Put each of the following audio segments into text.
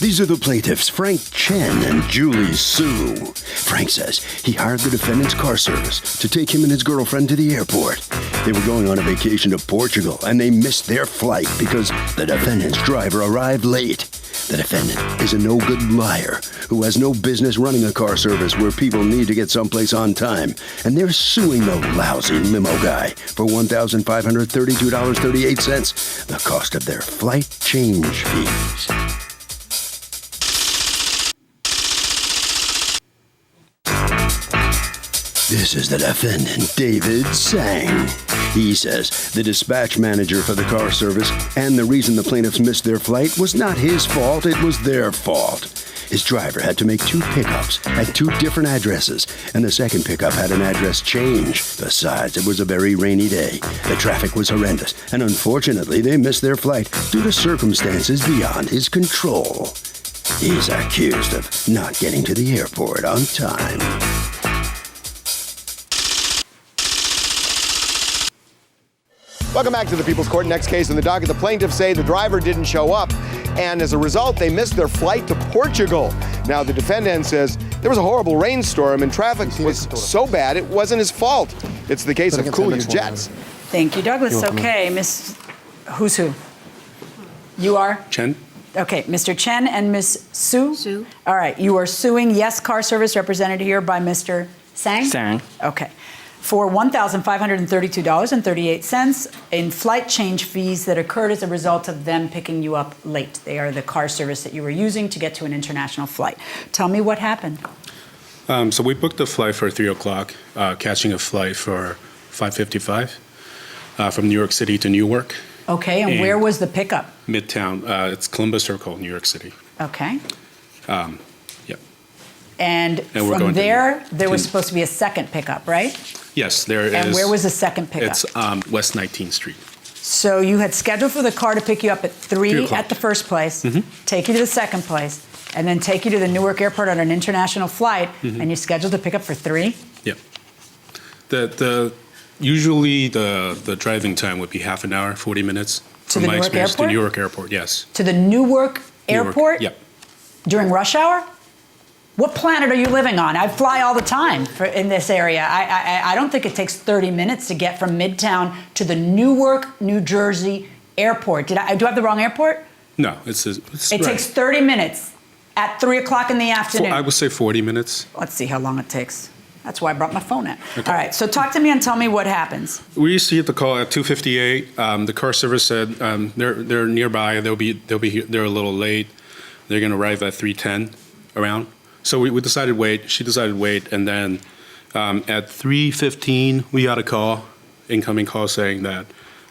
These are the plaintiffs, Frank Chen and Julie Sue. Frank says he hired the defendant's car service to take him and his girlfriend to the airport. They were going on a vacation to Portugal, and they missed their flight because the defendant's driver arrived late. The defendant is a no-good liar who has no business running a car service where people need to get someplace on time, and they're suing the lousy limo guy for $1,532.38, the cost of their flight change fees. This is the defendant, David Sang. He says the dispatch manager for the car service and the reason the plaintiffs missed their flight was not his fault, it was their fault. His driver had to make 2 pickups at 2 different addresses, and the second pickup had an address change. Besides, it was a very rainy day. The traffic was horrendous, and unfortunately, they missed their flight due to circumstances beyond his control. He's accused of not getting to the airport on time. Welcome back to the People's Court. Next case in the docket, the plaintiffs say the driver didn't show up, and as a result, they missed their flight to Portugal. Now, the defendant says there was a horrible rainstorm and traffic was so bad it wasn't his fault. It's the case of Cool Your Jets. Thank you, Douglas. Okay, Miss, who's who? You are? Chen. Okay, Mr. Chen and Miss Sue? Sue. All right, you are suing Yes Car Service, represented here by Mr. Sang? Sang. Okay. For $1,532.38 in flight change fees that occurred as a result of them picking you up late. They are the car service that you were using to get to an international flight. Tell me what happened. So we booked a flight for 3 o'clock, catching a flight for 5:55 from New York City to Newark. Okay, and where was the pickup? Midtown. It's Columbus Circle, New York City. Okay. Yep. And from there was supposed to be a second pickup, right? Yes, there is. And where was the second pickup? It's West 19th Street. So you had scheduled for the car to pick you up at 3 at the first place, take you to the second place, and then take you to the Newark airport on an international flight, and you scheduled to pick up for 3? Yep. Usually the driving time would be half an hour, 40 minutes. To the Newark airport? To Newark airport, yes. To the Newark airport? Yep. During rush hour? What planet are you living on? I fly all the time in this area. I don't think it takes 30 minutes to get from Midtown to the Newark, New Jersey airport. Do I have the wrong airport? No, it takes 30 minutes at 3 o'clock in the afternoon. I would say 40 minutes. Let's see how long it takes. That's why I brought my phone out. Okay. All right, so talk to me and tell me what happens. We received the call at 2:58. The car service said they're nearby. They're a little late. They're going to arrive at 3:10 around. So we decided wait. She decided wait, and then at 3:15 we got a call, incoming call saying that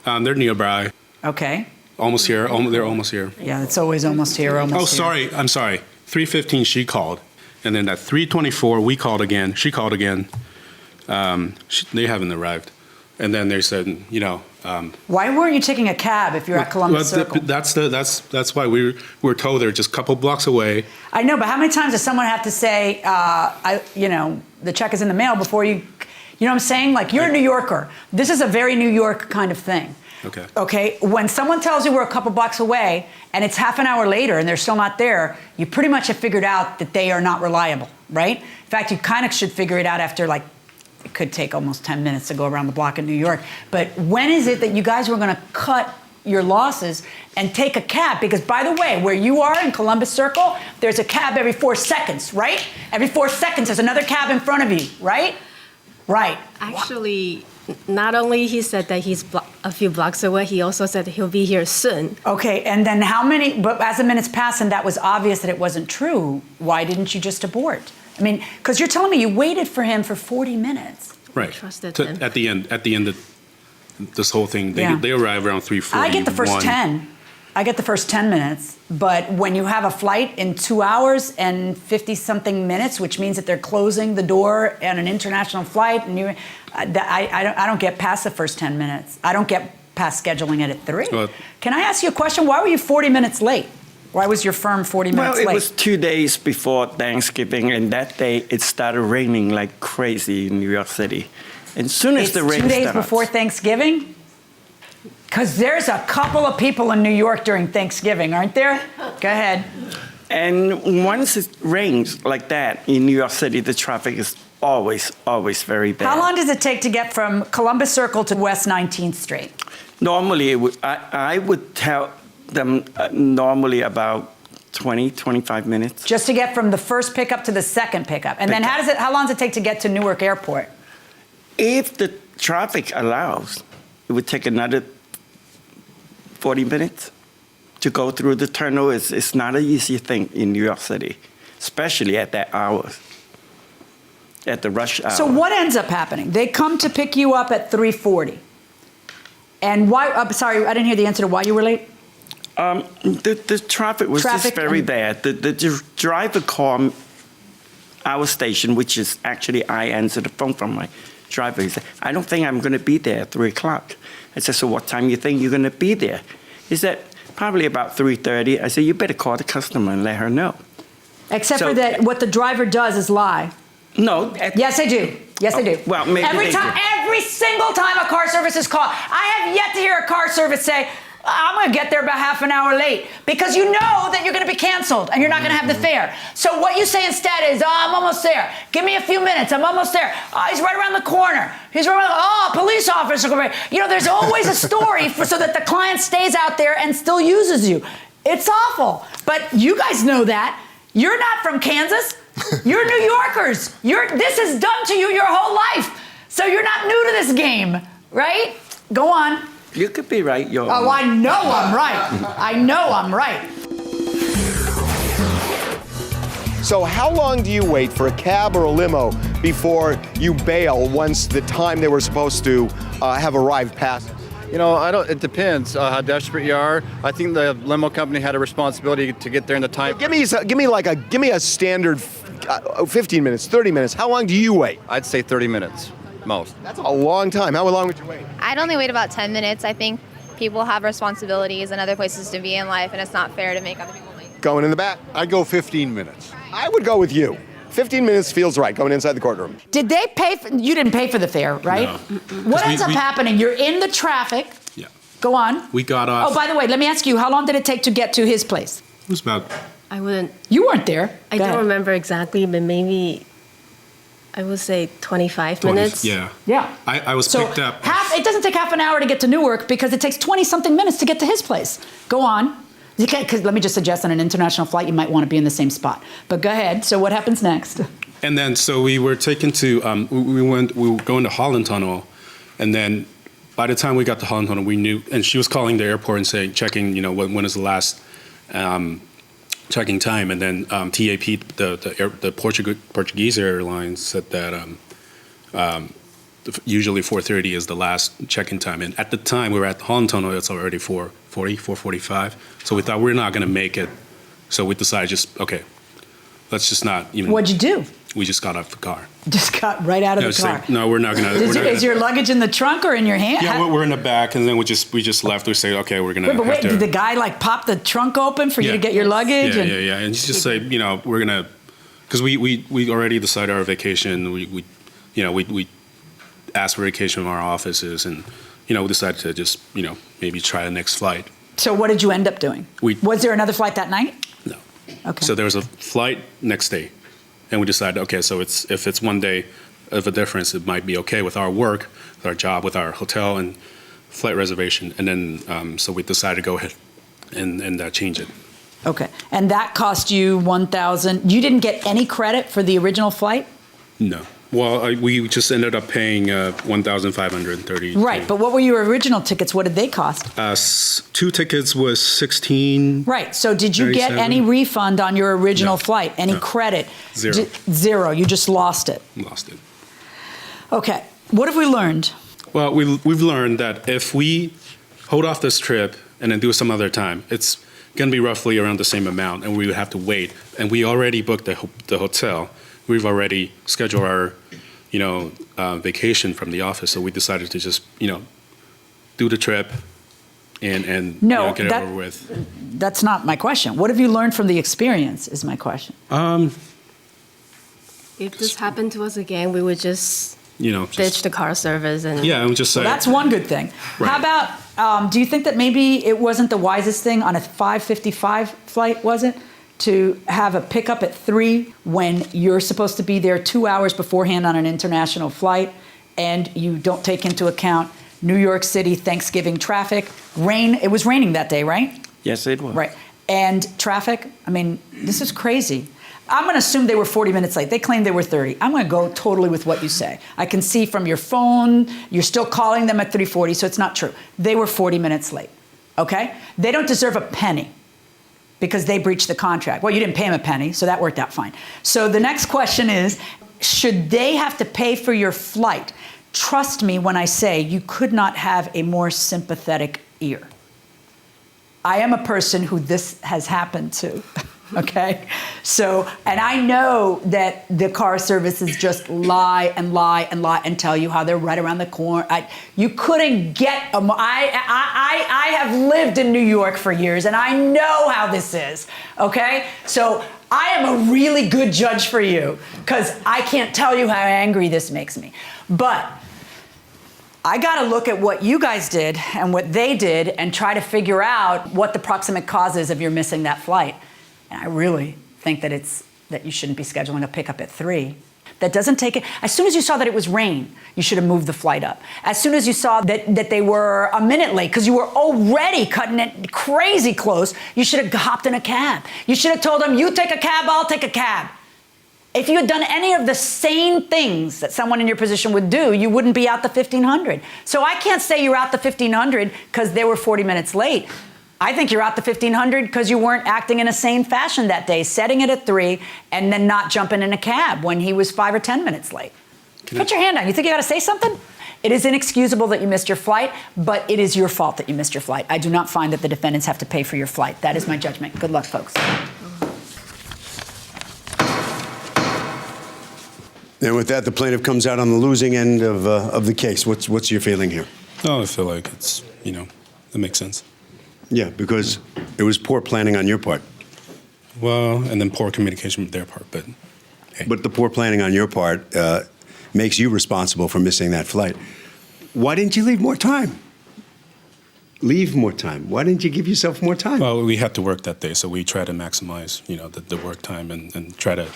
they're nearby. Okay. Almost here. They're almost here. Yeah, it's always almost here. Almost. Oh, sorry. I'm sorry. 3:15 she called, and then at 3:24 we called again. She called again. They haven't arrived, and then they said, why weren't you taking a cab if you're at Columbus Circle? That's why we were told they're just a couple blocks away. I know, but how many times does someone have to say, the check is in the mail before you know what I'm saying? Like, you're a New Yorker. This is a very New York kind of thing. Okay. Okay, when someone tells you we're a couple blocks away and it's half an hour later and they're still not there, you pretty much have figured out that they are not reliable, right? In fact, you kind of should figure it out after it could take almost 10 minutes to go around the block in New York. But when is it that you guys were going to cut your losses and take a cab? Because, by the way, where you are in Columbus Circle, there's a cab every 4 seconds, right? Every 4 seconds, there's another cab in front of you, right? Right. Actually, not only he said that he's a few blocks away, he also said that he'll be here soon. Okay, and then but as the minutes passed and that was obvious that it wasn't true, why didn't you just abort? I mean, because you're telling me you waited for him for 40 minutes. Right. Trusted him. At the end of this whole thing, they arrive around 3:41. I get the first 10. I get the first 10 minutes. But when you have a flight in 2 hours and 50-something minutes, which means that they're closing the door on an international flight, and I don't get past the first 10 minutes. I don't get past scheduling it at 3. Well, can I ask you a question? Why were you 40 minutes late? Why was your firm 40 minutes late? Well, it was 2 days before Thanksgiving, and that day it started raining like crazy in New York City. And as soon as the rain starts... 2 days before Thanksgiving? Because there's a couple of people in New York during Thanksgiving, aren't there? Go ahead. And once it rains like that in New York City, the traffic is always very bad. How long does it take to get from Columbus Circle to West 19th Street? Normally, I would tell them normally about 20, 25 minutes. Just to get from the first pickup to the second pickup. And then how long does it take to get to Newark Airport? If the traffic allows, it would take another 40 minutes to go through the tunnel. It's not an easy thing in New York City, especially at that hour, at the rush hour. So what ends up happening? They come to pick you up at 3:40. And why, sorry, I didn't hear the answer to why you were late. The traffic was just very bad. The driver called our station, which is actually I answered the phone from my driver. He said, I don't think I'm going to be there at 3 o'clock. I said, so what time do you think you're going to be there? He said, probably about 3:30. I said, you better call the customer and let her know. Except for that, what the driver does is lie. No. Yes, I do. Yes, I do. Well, maybe every single time a car service is called, I have yet to hear a car service say, I'm going to get there about half an hour late, because you know that you're going to be canceled and you're not going to have the fare. So what you say instead is, I'm almost there. Give me a few minutes. I'm almost there. He's right around the corner. He's right around police officer. You know, there's always a story so that the client stays out there and still uses you. It's awful. But you guys know that. You're not from Kansas. You're New Yorkers. This is done to you your whole life. So you're not new to this game, right? Go on. You could be right. Oh, I know I'm right. I know I'm right. So how long do you wait for a cab or a limo before you bail once the time they were supposed to have arrived passes? You know, it depends how desperate you are. I think the limo company had a responsibility to get there in the time. Give me a standard 15 minutes, 30 minutes. How long do you wait? I'd say 30 minutes, most. That's a long time. How long would you wait? I'd only wait about 10 minutes. I think people have responsibilities and other places to be in life, and it's not fair to make other people wait. Going in the back? I'd go 15 minutes. I would go with you. 15 minutes feels right, going inside the courtroom. Did they pay for, you didn't pay for the fare, right? No. What ends up happening? You're in the traffic. Yeah. Go on. We got off. Oh, by the way, let me ask you, how long did it take to get to his place? It was about. I wouldn't. You weren't there. I Go don't ahead. remember exactly, but maybe I would say 25 minutes. Yeah. Yeah. I was So picked up. it doesn't take half an hour to get to Newark because it takes 20-something minutes to get to his place. Go on. Because let me just suggest on an international flight, you might want to be in the same spot. But go ahead. So what happens next? And then, so we were taken to, we were going to Holland Tunnel, and then by the time we got to Holland Tunnel, we knew, and she was calling the airport and saying, checking, you know, when is the last checking time, and then TAP, the Portuguese airlines said that usually 4:30 is the last check-in time, and at the time we were at the Holland Tunnel, it's already 4:40, 4:45, so we thought we're not going to make it, so we decided let's just not even. What'd you do? We just got off the car. Just got right out of the car. No, we're not gonna. Is your luggage in the trunk or in your hand? Yeah, we're in the back, and then we just left. We say, okay, we're gonna. Wait, did the guy like pop the trunk open for you to get your luggage? Yeah. And just say, you know, we're gonna, because we already decided our vacation. We asked for vacation from our offices, and we decided to just maybe try the next flight. So what did you end up doing? Was there another flight that night? No. Okay. So there was a flight next day. And we decided, okay, so if it's one day of a difference, it might be okay with our work, with our job, with our hotel and flight reservation. And then, so we decided to go ahead and change it. Okay. And that cost you $1,000. You didn't get any credit for the original flight? No. Well, we just ended up paying $1,530. Right. But what were your original tickets? What did they cost? 2 tickets was $16. Right. So did you get any refund on your original flight? Any credit? Zero. Zero. You just lost it. Lost it. Okay. What have we learned? Well, we've learned that if we hold off this trip and then do it some other time, it's going to be roughly around the same amount, and we would have to wait. And we already booked the hotel. We've already scheduled our, vacation from the office, so we decided to just, do the trip and get it over with. That's not my question. What have you learned from the experience is my question. If this happened to us again, we would just ditch the car service and. Yeah, I'm just saying. Well, that's one good thing. Right. How about, do you think that maybe it wasn't the wisest thing on a 5:55 flight, was it? to have a pickup at 3 when you're supposed to be there 2 hours beforehand on an international flight, and you don't take into account New York City Thanksgiving traffic, rain. It was raining that day, right? Yes, it was. Right. And traffic, I mean, this is crazy. I'm going to assume they were 40 minutes late. They claimed they were 30. I'm going to go totally with what you say. I can see from your phone, you're still calling them at 3:40, so it's not true. They were 40 minutes late, okay? They don't deserve a penny because they breached the contract. Well, you didn't pay them a penny, so that worked out fine. So the next question is, should they have to pay for your flight? Trust me when I say you could not have a more sympathetic ear. I am a person who this has happened to, okay? So, and I know that the car services just lie and lie and lie and tell you how they're right around the corner. You couldn't get I have lived in New York for years and I know how this is, okay? So I am a really good judge for you because I can't tell you how angry this makes me. But I got to look at what you guys did and what they did and try to figure out what the proximate cause is of your missing that flight. And I really think that that you shouldn't be scheduling a pickup at 3. That doesn't take it. As soon as you saw that it was rain, you should have moved the flight up. As soon as you saw that they were a minute late because you were already cutting it crazy close, you should have hopped in a cab. You should have told them, you take a cab, I'll take a cab. If you had done any of the sane things that someone in your position would do, you wouldn't be out the 1,500. So I can't say you're out the 1,500 because they were 40 minutes late. I think you're out the 1,500 because you weren't acting in a sane fashion that day, setting it at 3 and then not jumping in a cab when he was 5 or 10 minutes late. Put your hand down. You think you got to say something? It is inexcusable that you missed your flight, but it is your fault that you missed your flight. I do not find that the defendants have to pay for your flight. That is my judgment. Good luck, folks. And with that, the plaintiff comes out on the losing end of the case. What's your feeling here? Oh, I feel like it's, it makes sense. Yeah, because it was poor planning on your part. Well, and then poor communication on their part, but hey. But the poor planning on your part makes you responsible for missing that flight. Why didn't you leave more time? Leave more time. Why didn't you give yourself more time? Well, we had to work that day, so we try to maximize, the work time and try to,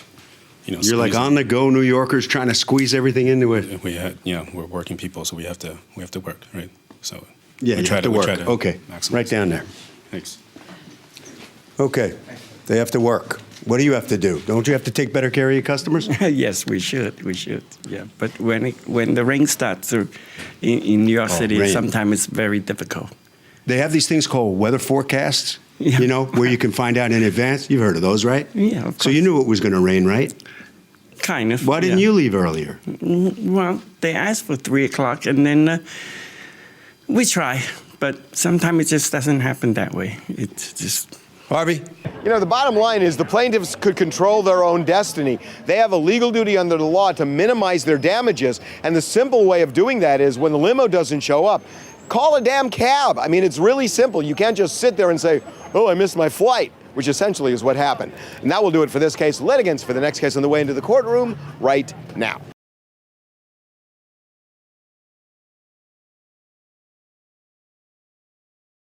You're like on-the-go New Yorkers trying to squeeze everything into it. We had, we're working people, so we have to work, right? So yeah, we try to work. Okay, maximize. right down there. Thanks. Okay, they have to work. What do you have to do? Don't you have to take better care of your customers? Yes, we should. Yeah, but when the rain starts in New York City, rain. sometimes it's very difficult. They have these things called weather forecasts, Yeah. where you can find out in advance. You've heard of those, right? Yeah, of So you course. knew it was going to rain, right? Kind of. Why didn't you leave earlier? Well, they asked for 3 o'clock, and then we try, but sometimes it just doesn't happen that way. It's just. Harvey? The bottom line is the plaintiffs could control their own destiny. They have a legal duty under the law to minimize their damages, and the simple way of doing that is when the limo doesn't show up, call a damn cab. I mean, it's really simple. You can't just sit there and say, oh, I missed my flight, which essentially is what happened. And that will do it for this case. Litigants for the next case on the way into the courtroom right now.